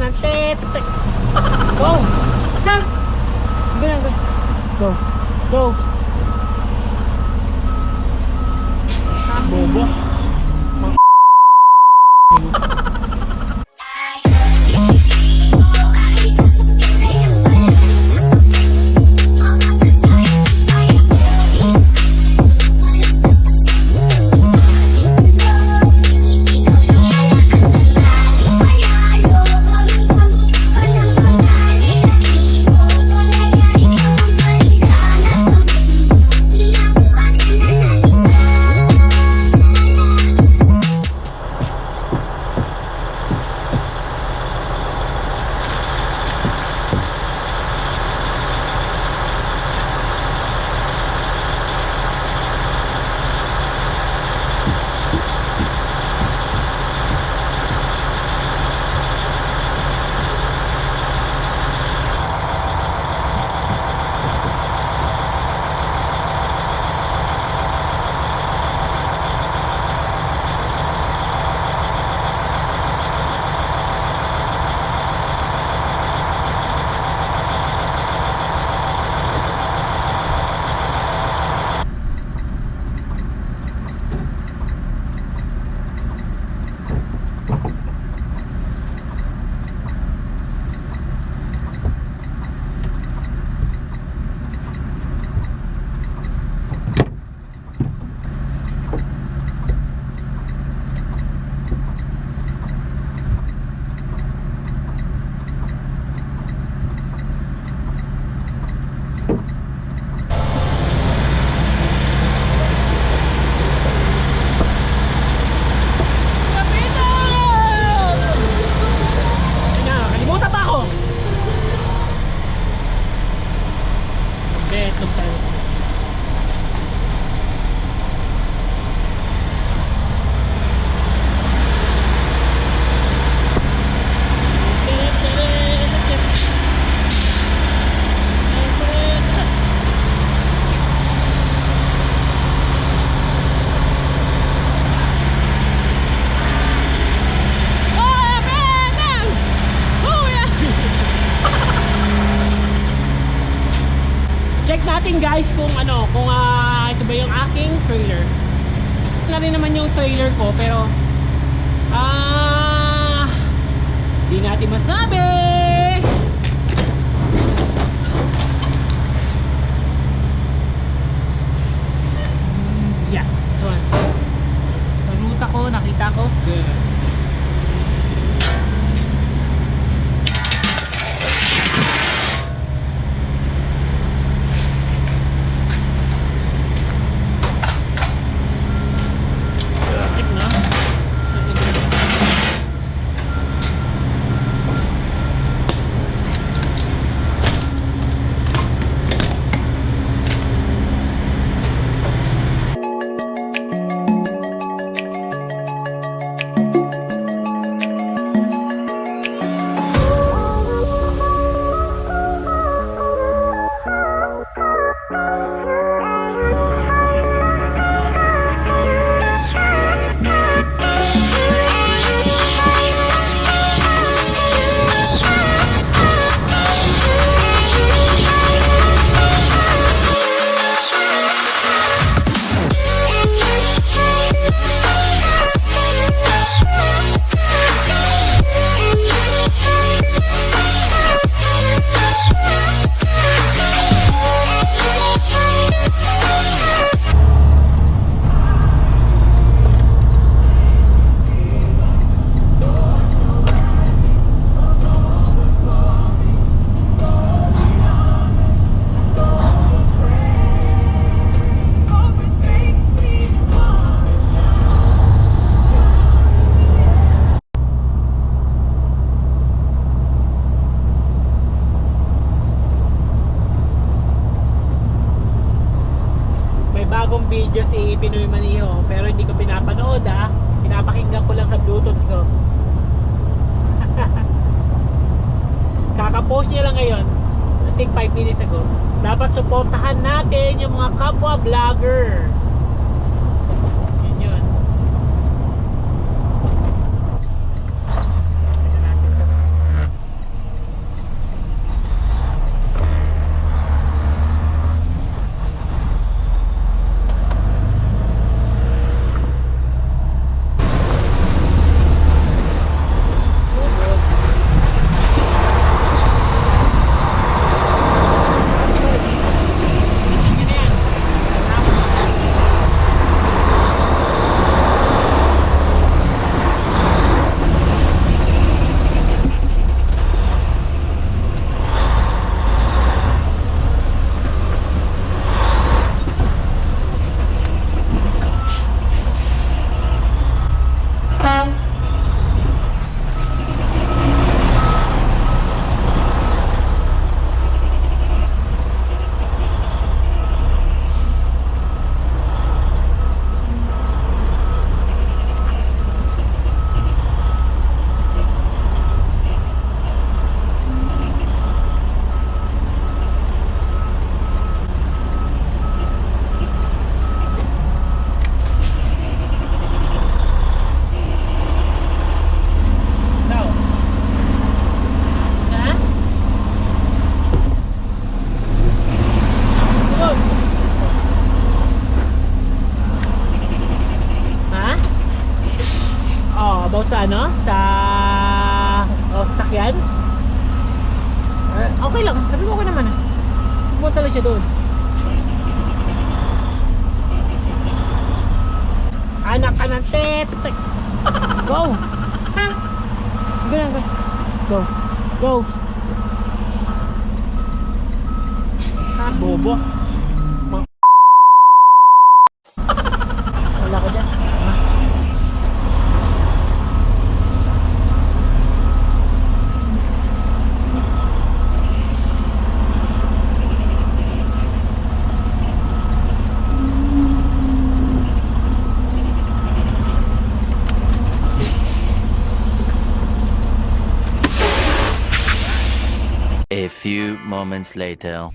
ng tete. Go! Ganun, go. Go. Bobo. Guys, kung ito ba yung aking trailer. Na rin naman yung trailer ko, pero di natin masabi. Yeah, so sa ruta ko, nakita ko. Good. Video si Pinoy Maniho, pero hindi ko pinapanood pinapakinggan ko lang sa Bluetooth ko. Kaka-post niya lang ngayon, I think 5 minutes ago. Dapat suportahan natin yung mga kapwa vlogger. Yun. sasakyan? Okay lang. Sabi ko naman ah. Pumunta lang siya doon. Anak ka ng tetek. Go! Go. Go. Bobo. Wala ko dyan. A few moments later.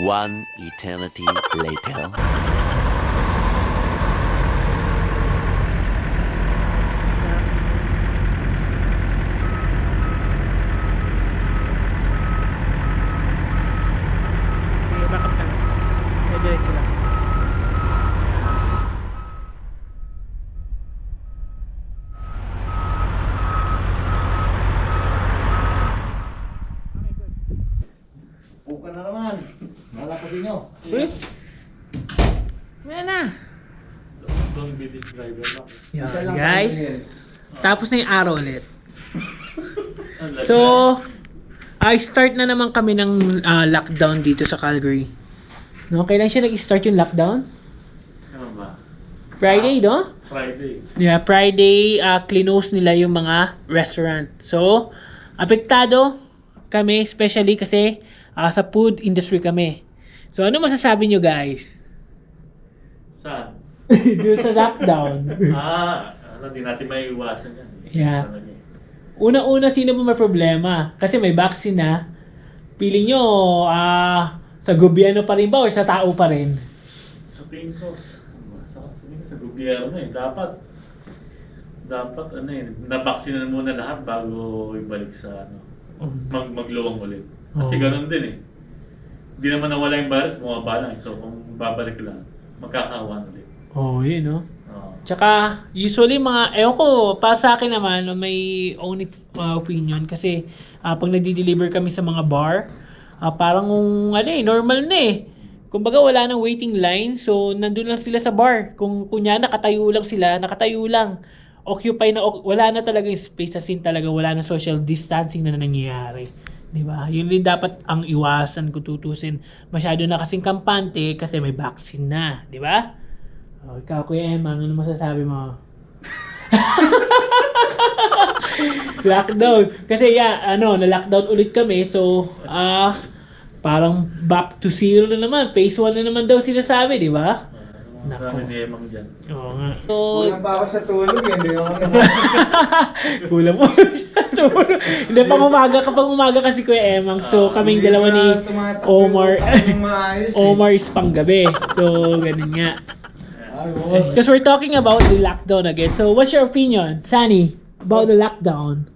One eternity later. Okay, back up ka na. Diretso lang. Buka na naman. Nalapasin nyo. Uy! Ayan na! Don't be this driver lang. Yan, guys. Tapos na yung araw ulit. So, start na naman kami ng lockdown dito sa Calgary. No, kailan siya nag-start yung lockdown? Ano ba? Friday, no? Friday. Yeah, Friday, clinose nila yung mga restaurant. So, apektado kami, especially kasi sa food industry kami. So, ano masasabi nyo, guys? Saan? Doon sa lockdown. Di natin may iwasan yan. Yeah. Una-una, sino ba may problema? Kasi may vaccine na. Pili nyo, sa gobyerno pa rin ba o sa tao pa rin? Sa tingin ko, sa gobyerno eh. Dapat nabaksinan muna lahat bago ibalik sa magluwang ulit. Kasi ganun din eh. Hindi naman nawala yung virus, bumaba lang. So kung babalik lang, magkakawan ulit. Yun, no? Tsaka, usually ewan ko, para sa akin naman, may own opinion. Kasi, pag nagdi-deliver kami sa mga bar, parang normal na eh. Kumbaga, wala nang waiting line. So, nandun lang sila sa bar. Kung kunya nakatayo lang sila, nakatayo lang. wala na talaga yung space, as in talaga wala na social distancing na nangyayari. Di ba? Yun din dapat ang iwasan kung tutusin. Masyado na kasing kampante kasi may vaccine na. Di ba? O, ikaw, Kuya Emma, ano masasabi mo? Lockdown. Kasi na-lockdown ulit kami. So, parang back to zero na naman. Phase 1 na naman daw sinasabi, di ba? Marami ni Emang dyan. Oo nga. So, Kulang pa ako sa tulog eh. Hindi ako naman. kulang mo siya. Hindi, pang umaga kasi Kuya Emang. So, kaming dalawa ni Omar. Omar is panggabi. So, ganun nga. Because we're talking about the lockdown again. So, what's your opinion, Sunny, about the lockdown?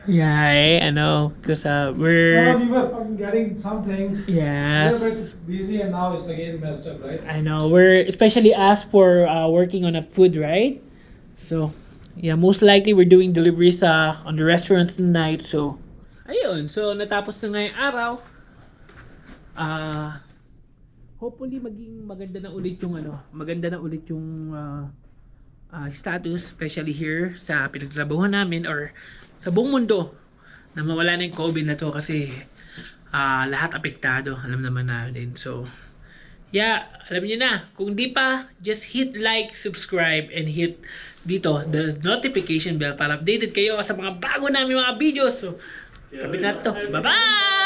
Yeah, I know. Because we're... we were fucking getting something. Yes. We were busy and now it's again messed up, right? I know. We're especially asked for working on a food, right? So, yeah, most likely we're doing deliveries on the restaurants tonight. So, ayun. So, natapos na ngayong araw. Hopefully maging maganda na ulit yung status, especially here sa pinagtrabahuhan namin or sa buong mundo, na mawala na yung COVID na to kasi lahat apektado, alam naman natin. So, yeah, alam niyo na. Kung di pa, just hit like, subscribe, and hit dito, the notification bell para updated kayo sa mga bago namin mga videos. So, kapit na to. Bye-bye!